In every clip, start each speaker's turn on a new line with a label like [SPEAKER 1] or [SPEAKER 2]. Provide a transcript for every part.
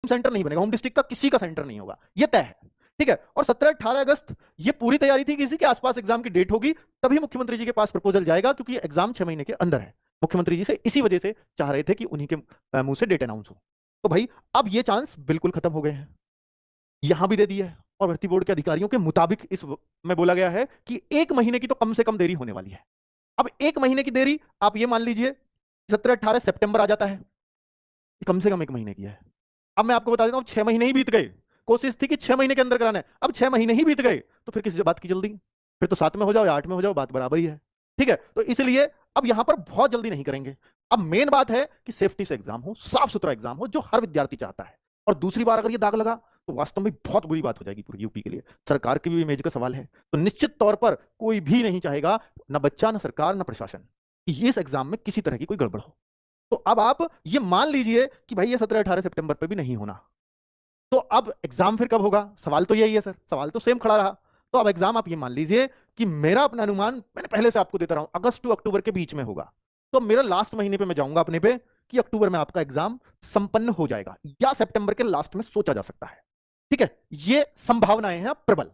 [SPEAKER 1] Centre नहीं बनेगा, home district का किसी का सेंटर नहीं होगा, ये तय है, ठीक है। और 17-18 अगस्त ये पूरी तैयारी थी कि इसी के आसपास एग्जाम की डेट होगी, तभी मुख्यमंत्री जी के पास प्रपोजल जाएगा, क्योंकि एग्जाम 6 महीने के अंदर है। मुख्यमंत्री जी से इसी वजह से चाह रहे थे कि उन्हीं के मुंह से डेट अनाउंस हो। तो भाई अब ये चांस बिल्कुल खत्म हो गए हैं, यहां भी दे दिया है। और भर्ती बोर्ड के अधिकारियों के मुताबिक इस में बोला गया है कि 1 महीने की तो कम से कम देरी होने वाली है। अब 1 महीने की देरी, आप ये मान लीजिए 17-18 सितंबर आ जाता है, कम से कम 1 महीने की है। अब मैं आपको बता देता हूं, 6 महीने ही बीत गए, कोशिश थी कि 6 महीने के अंदर कराना है, अब 6 महीने ही बीत गए, तो फिर किस बात की जल्दी? फिर तो 7 में हो जाओ या 8 में हो जाओ, बात बराबर ही है, ठीक है। तो इसलिए अब यहां पर बहुत जल्दी नहीं करेंगे। अब मेन बात है कि सेफ्टी से एग्जाम हो, साफ सुथरा एग्जाम हो, जो हर विद्यार्थी चाहता है। और दूसरी बार अगर ये दाग लगा तो वास्तव में बहुत बुरी बात हो जाएगी पूरी यूपी के लिए, सरकार की भी इमेज का सवाल है। तो निश्चित तौर पर कोई भी नहीं चाहेगा, ना बच्चा, ना सरकार, ना प्रशासन, कि इस एग्जाम में किसी तरह की कोई गड़बड़ हो। तो अब आप ये मान लीजिए कि भाई ये 17-18 सितंबर पे भी नहीं होना, तो अब एग्जाम फिर कब होगा? सवाल तो यही है सर, सवाल तो सेम खड़ा रहा। तो अब एग्जाम आप ये मान लीजिए कि मेरा अपना अनुमान मैंने पहले से आपको देता रहा हूं, अगस्त टू अक्टूबर के बीच में होगा। तो मेरा लास्ट महीने पे मैं जाऊंगा अपने पे कि अक्टूबर में आपका एग्जाम संपन्न हो जाएगा, या सितंबर के लास्ट में सोचा जा सकता है, ठीक है। ये संभावनाएं हैं प्रबल।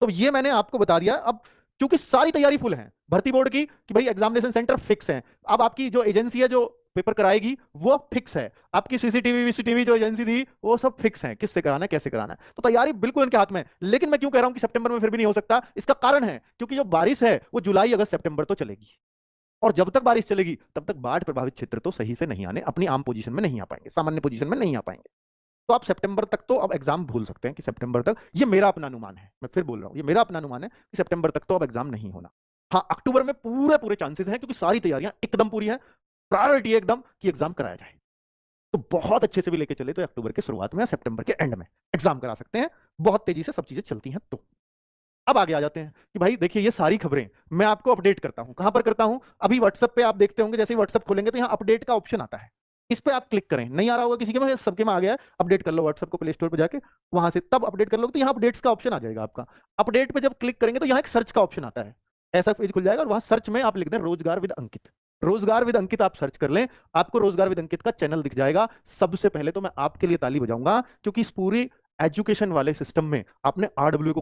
[SPEAKER 1] तो ये मैंने आपको बता दिया। अब क्योंकि सारी तैयारी फुल है भर्ती बोर्ड की कि भाई एग्जामिनेशन सेंटर फिक्स है, अब आपकी जो एजेंसी है जो पेपर कराएगी वो फिक्स है, आपकी सीसीटीवी वीसीटीवी जो एजेंसी थी वो सब फिक्स है, किससे कराना है कैसे कराना है, तो तैयारी बिल्कुल इनके हाथ में है। लेकिन मैं क्यों कह रहा हूं कि सितंबर में फिर भी नहीं हो सकता, इसका कारण है क्योंकि जो बारिश है वो जुलाई अगस्त सितंबर तो चलेगी, और जब तक बारिश चलेगी तब तक बाढ़ प्रभावित क्षेत्र तो सही से नहीं आने, अपनी आम पोजीशन में नहीं आ पाएंगे, सामान्य पोजीशन में नहीं आ पाएंगे। तो आप सितंबर तक तो अब एग्जाम भूल सकते हैं कि सितंबर तक, ये मेरा अपना अनुमान है, मैं फिर बोल रहा हूं ये मेरा अपना अनुमान है कि सितंबर तक तो अब एग्जाम नहीं होना। हाँ, अक्टूबर में पूरे पूरे चांसेस हैं, क्योंकि सारी तैयारियां एकदम पूरी है, प्रायोरिटी है एकदम कि एग्जाम कराया जाए। तो बहुत अच्छे से भी लेके चले तो अक्टूबर के शुरुआत में या सितंबर के एंड में एग्जाम करा सकते हैं, बहुत तेजी से सब चीजें चलती हैं। तो अब आगे आ जाते हैं कि भाई देखिए ये सारी खबरें मैं आपको अपडेट करता हूं, कहां पर करता हूं? अभी व्हाट्सएप पे आप देखते होंगे, जैसे ही व्हाट्सएप खोलेंगे तो यहां अपडेट का ऑप्शन आता है, इस पे आप क्लिक करें। नहीं आ रहा होगा किसी के में, सबके में आ गया है, अपडेट कर लो व्हाट्सएप को प्ले स्टोर पे जाके, वहां से तब अपडेट कर लो तो यहाँ अपडेट्स का ऑप्शन आ जाएगा आपका। अपडेट पे जब क्लिक करेंगे तो यहाँ एक सर्च का ऑप्शन आता है, ऐसा पेज खुल जाएगा और वहां सर्च में आप लिख दें रोजगार विद अंकित। रोजगार विद अंकित आप सर्च कर लें, आपको रोजगार विद अंकित का चैनल दिख जाएगा। सबसे पहले तो मैं आपके लिए ताली बजाऊंगा, क्योंकि इस पूरी एजुकेशन वाले सिस्टम में आपने आरडब्ल्यू को